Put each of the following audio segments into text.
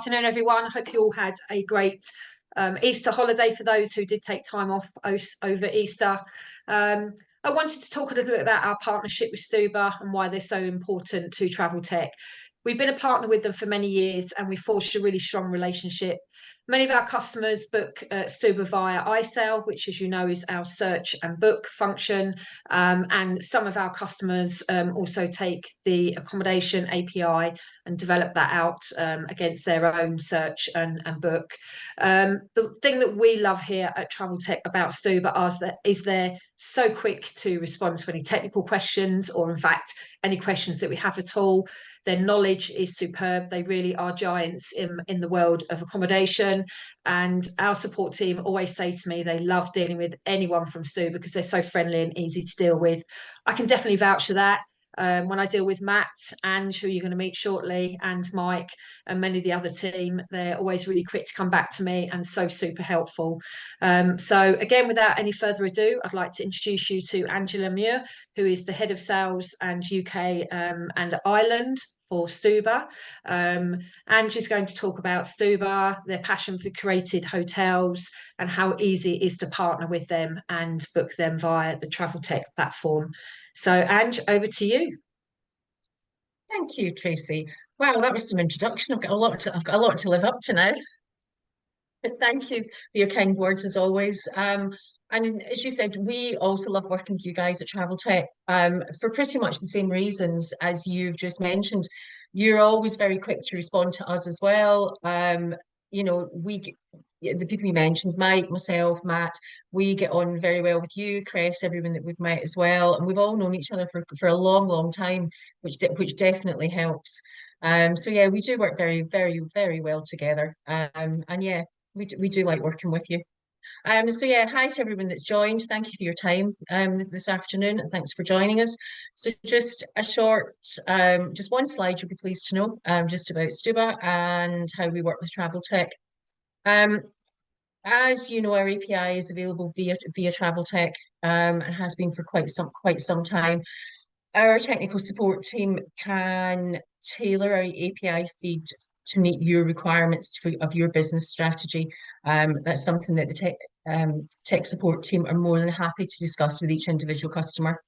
Afternoon, everyone. I hope you all had a great Easter holiday for those who did take time off over Easter. I wanted to talk a little bit about our partnership with Stuba and why they're so important to Traveltek. We've been a partner with them for many years and we've forged a really strong relationship. Many of our customers book Stuba via iSail, which, as you know, is our search and book function. And some of our customers also take the accommodation API and develop that out against their own search and book. The thing that we love here at Traveltek about Stuba is they're so quick to respond to any technical questions, or in fact, any questions that we have at all. Their knowledge is superb. They really are giants in the world of accommodation. And our support team always say to me they love dealing with anyone from Stu because they're so friendly and easy to deal with. I can definitely vouch for that. When I deal with Matt, Ange, who you're going to meet shortly, and Mike and many of the other team, they're always really quick to come back to me and so super helpful. So again, without any further ado, I'd like to introduce you to Angela Muir, who is the head of sales and UK and Ireland for Stuba. Ange is going to talk about Stuba, their passion for curated hotels, and how easy it is to partner with them and book them via the Traveltek platform. So, Ange, over to you. Thank you, Tracy. Wow, that was some introduction. I've got a lot to live up to now. But thank you for your kind words as always. And as you said, we also love working with you guys at Traveltek for pretty much the same reasons as you've just mentioned. You're always very quick to respond to us as well. You know, the people you mentioned, Mike, myself, Matt, we get on very well with you, Chris, everyone that we've met as well, and we've all known each other for a long time, which definitely helps. So yeah, we do work very well together. And yeah, we do like working with you. So yeah, hi to everyone that's joined. Thank you for your time this afternoon, and thanks for joining us. So just a short, just one slide you'll be pleased to know, just about Stuba and how we work with Traveltek. As you know, our API is available via Traveltek, and has been for quite some time. Our technical support team can tailor our API feed to meet your requirements of your business strategy. That's something that the tech support team are more than happy to discuss with each individual customer.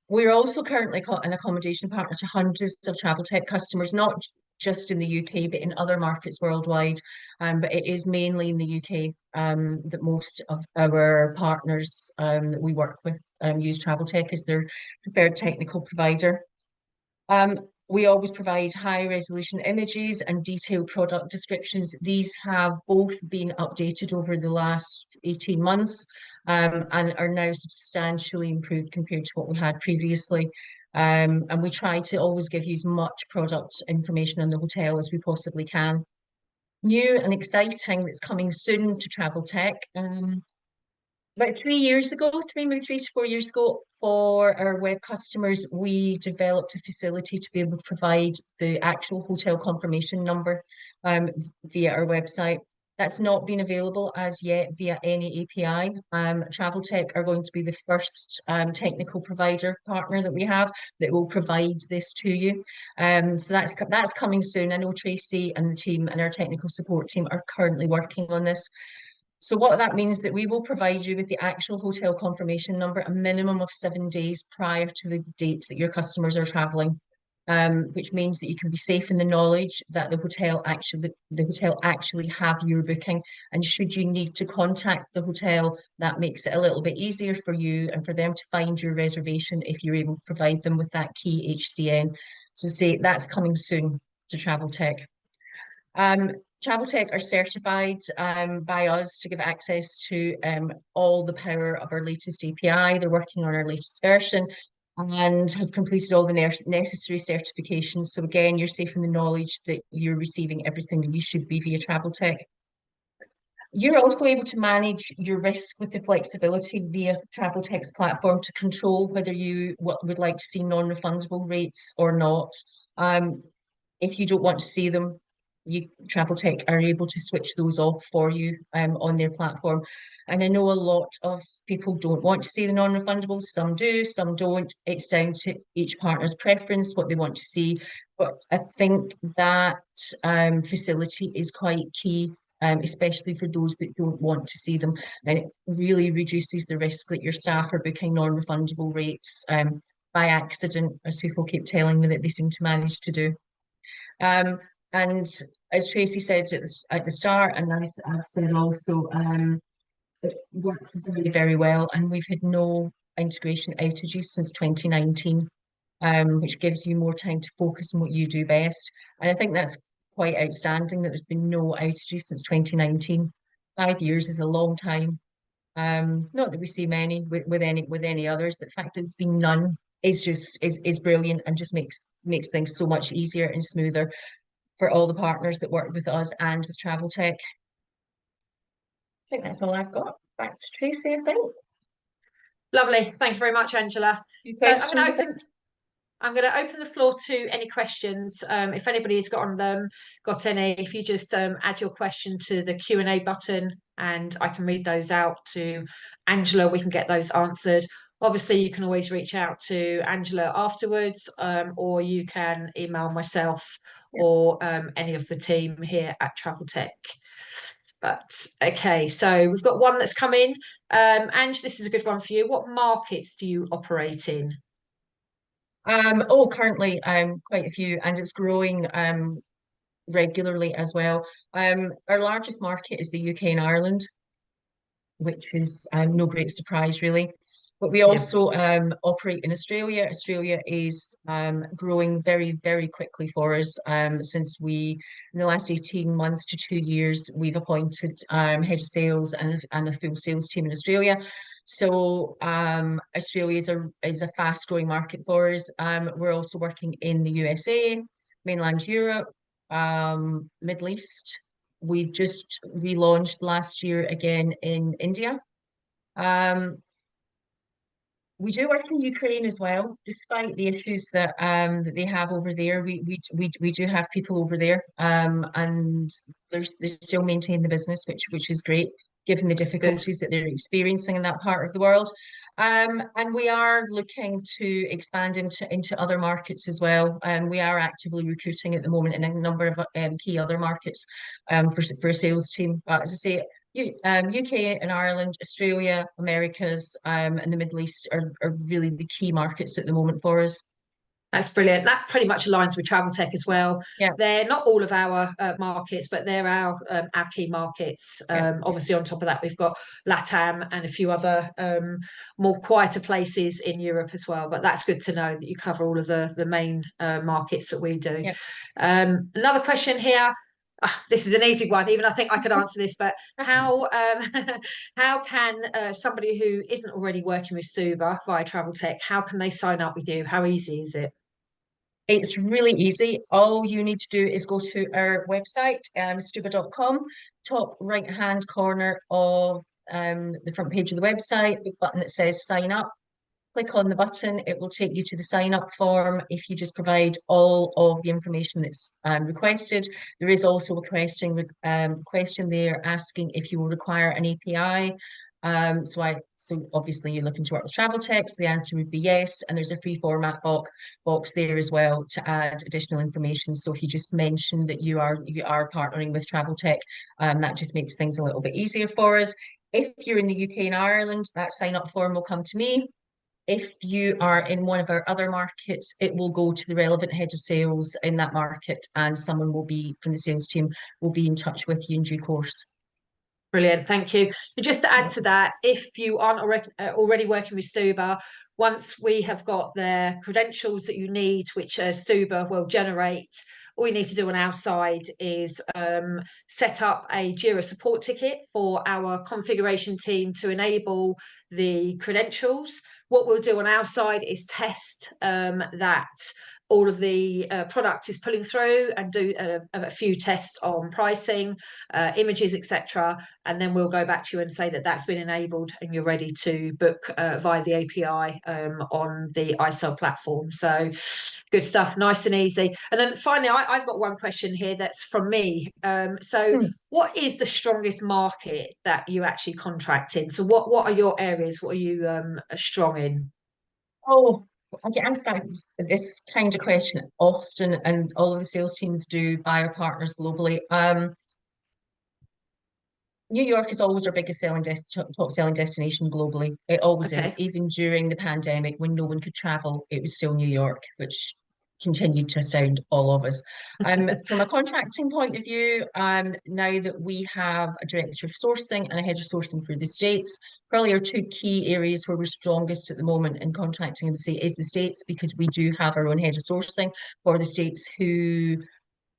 We're also currently an accommodation partner to hundreds of Traveltek customers, not just in the UK, but in other markets worldwide. But it is mainly in the UK that most of our partners that we work with use Traveltek as their preferred technical provider. We always provide high resolution images and detailed product descriptions. These have both been updated over the last 18 months and are now substantially improved compared to what we had previously. And we try to always give you as much product information on the hotel as we possibly can. New and exciting that's coming soon to Traveltek. About 3 years ago, maybe 3 to 4 years ago, for our web customers, we developed a facility to be able to provide the actual hotel confirmation number via our website. That's not been available as yet via any API. Traveltek are going to be the first technical provider partner that we have that will provide this to you. So that's coming soon. I know Tracy and the team and our technical support team are currently working on this. So what that means is that we will provide you with the actual hotel confirmation number a minimum of 7 days prior to the date that your customers are traveling, which means that you can be safe in the knowledge that the hotel actually have your booking. And should you need to contact the hotel, that makes it a little bit easier for you and for them to find your reservation if you're able to provide them with that key HCN. So say that's coming soon to Traveltek. Traveltek are certified by us to give access to all the power of our latest API. They're working on our latest version and have completed all the necessary certifications. So again, you're safe in the knowledge that you're receiving everything that you should be via Traveltek. You're also able to manage your risk with the flexibility via Traveltek's platform to control whether you would like to see non-refundable rates or not. If you don't want to see them, Traveltek are able to switch those off for you on their platform. And I know a lot of people don't want to see the non-refundables. Some do, some don't. It's down to each partner's preference, what they want to see. But I think that facility is quite key, especially for those that don't want to see them. And it really reduces the risk that your staff are booking non-refundable rates by accident, as people keep telling me that they seem to manage to do. Um, and as Tracy said at the start, and I've said also, it works very, very well. And we've had no integration outages since 2019, which gives you more time to focus on what you do best. And I think that's quite outstanding that there's been no outages since 2019. 5 years is a long time. Not that we see many with any others. The fact that it's been none is brilliant and just makes things so much easier and smoother for all the partners that work with us and with Traveltek. I think that's all I've got. Back to Tracy, I think. Lovely. Thank you very much, Angela. Few So questions, I think. I'm going to open the floor to any questions. If anybody's got any, if you just add your question to the Q&A button and I can read those out to Angela, we can get those answered. Obviously, you can always reach out to Angela afterwards, or you can email myself or any of the team here at Traveltek. But okay, so we've got one that's come in. Ange, this is a good one for you. What markets do you operate in? Currently, quite a few, and it's growing regularly as well. Our largest market is the UK and Ireland, which is no great surprise, really. But we Yeah, also operate in Australia. Australia is growing very, very quickly for us. Since in the last 18 months to 2 years, we've appointed head of sales and a full sales team in Australia. So Australia is a fast growing market for us. We're also working in the USA, mainland Europe, Middle East. We just relaunched last year again in India. Um, we do work in Ukraine as well, despite the issues that they have over there. We do have people over there, and they still maintain the business, which is great, given the that's good. difficulties that they're experiencing in that part of the world. And we are looking to expand into other markets as well. And we are actively recruiting at the moment in a number of key other markets for a sales team. But as I say, UK and Ireland, Australia, Americas, and the Middle East are really the key markets at the moment for us. That's brilliant. That pretty much aligns with Traveltek as well. Yeah, They're not all of our markets, but they're our key markets. yeah, Obviously, on top of that, we've got LATAM and a few other more quieter places in Europe as well. But that's good to know that you cover all of the main markets that we do. yeah. Another question here. This is an easy one. Even I think I could answer this, but how can somebody who isn't already working with Stuba via Traveltek, how can they sign up with you? How easy is it? It's really easy. All you need to do is go to our website, stuba.com, top right-hand corner of the front page of the website, big button that says sign up. Click on the button, it will take you to the sign up form. If you just provide all of the information that's requested, there is also a question there asking if you will require an API. So obviously you're looking to work with Traveltek, so the answer would be yes, and there's a free format box there as well to add additional information. So if you just mention that you are partnering with Traveltek, that just makes things a little bit easier for us. If you're in the UK and Ireland, that sign up form will come to me. If you are in one of our other markets, it will go to the relevant head of sales in that market, and someone will be from the sales team will be in touch with you in due course. Brilliant, thank you. And just to add to that, if you aren't already working with Stuba, once we have got their credentials that you need, which Stuba will generate, all you need to do on our side is set up a Jira support ticket for our configuration team to enable the credentials. What we'll do on our side is test that all of the product is pulling through and do a few tests on pricing, images, etc. And then we'll go back to you and say that that's been enabled and you're ready to book via the API on the iSell platform. So good stuff, nice and easy. And then finally, I've got one question here that's from me. So Hmm. what is the strongest market that you actually contract in? So what are your areas? What are you strong in? Oh, I get asked about this kind of question often, and all of the sales teams do by our partners globally. New York is always our biggest top selling destination globally. It always is. Okay. Even during the pandemic, when no one could travel, it was still New York, which continued to astound all of us. From a contracting point of view, now that we have a director of sourcing and a head of sourcing for the States, probably our two key areas where we're strongest at the moment in contracting, I would say, is the States, because we do have our own head of sourcing for the States who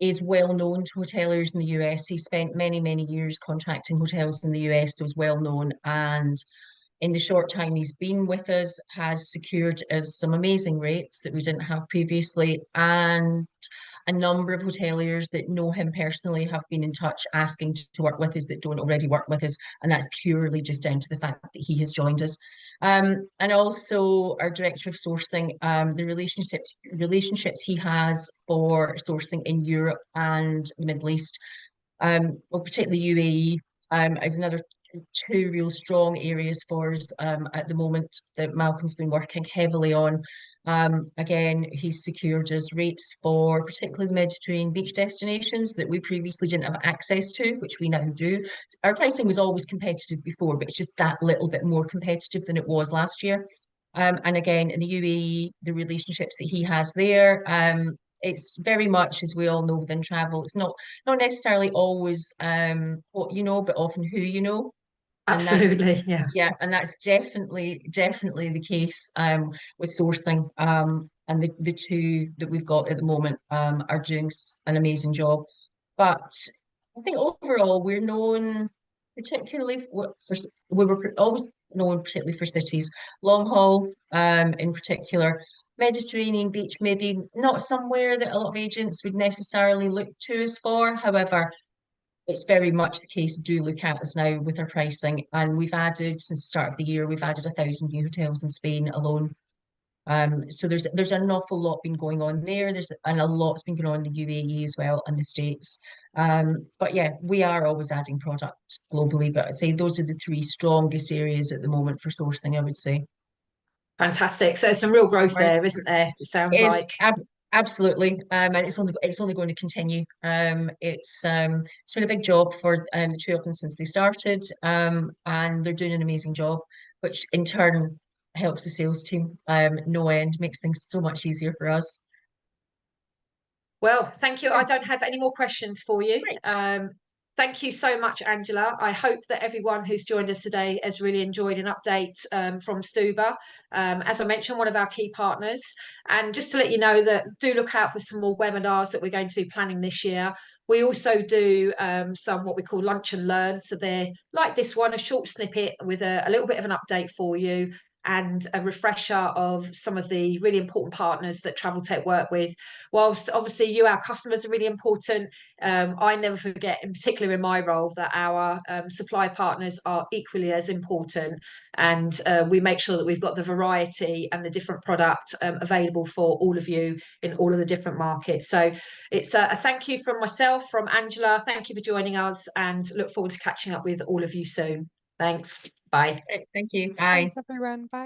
is well known to hoteliers in the US. He spent many, many years contracting hotels in the US, so is well known. And in the short time he's been with us, has secured us some amazing rates that we didn't have previously. And a number of hoteliers that know him personally have been in touch asking to work with us that don't already work with us. And that's purely just down to the fact that he has joined us. And also our director of sourcing, the relationships he has for sourcing in Europe and the Middle East, well, particularly UAE, is another two real strong areas for us at the moment that Malcolm's been working heavily on. Again, he's secured us rates for particularly the Mediterranean beach destinations that we previously didn't have access to, which we now do. Our pricing was always competitive before, but it's just that little bit more competitive than it was last year. And again, in the UAE, the relationships that he has there, it's very much, as we all know within travel, it's not necessarily always what you know, but often who you know. And that's, Absolutely. Yeah. yeah, and that's definitely the case with sourcing. And the two that we've got at the moment are doing an amazing job. But I think overall we're known particularly we were always known particularly for cities, long haul in particular. Mediterranean beach, maybe not somewhere that a lot of agents would necessarily look to us for. However, it's very much the case. Do look at us now with our pricing, and we've added since the start of the year. We've added 1,000 new hotels in Spain alone. So there's an awful lot been going on there. And a lot's been going on in the UAE as well and the States. But yeah, we are always adding product globally. But I'd say those are the three strongest areas at the moment for sourcing, I would say. Fantastic. So some real growth Whereas there, isn't there? It sounds is like. absolutely, and it's only going to continue. It's been a big job for the two of them since they started, and they're doing an amazing job, which in turn helps the sales team no end, makes things so much easier for us. Well, thank you. Yeah, I don't have any more questions for you. great. Thank you so much, Angela. I hope that everyone who's joined us today has really enjoyed an update from Stuba. As I mentioned, one of our key partners. And just to let you know that do look out for some more webinars that we're going to be planning this year. We also do some what we call lunch and learn. So they're like this one, a short snippet with a little bit of an update for you and a refresher of some of the really important partners that Traveltek work with. Whilst obviously you, our customers, are really important, I never forget, in particular in my role, that our supply partners are equally as important. And we make sure that we've got the variety and the different product available for all of you in all of the different markets. So it's a thank you from myself, from Angela. Thank you for joining us, and look forward to catching up with all of you soon. Thanks. Bye. Great, thank you. Bye. Thanks, everyone. Bye.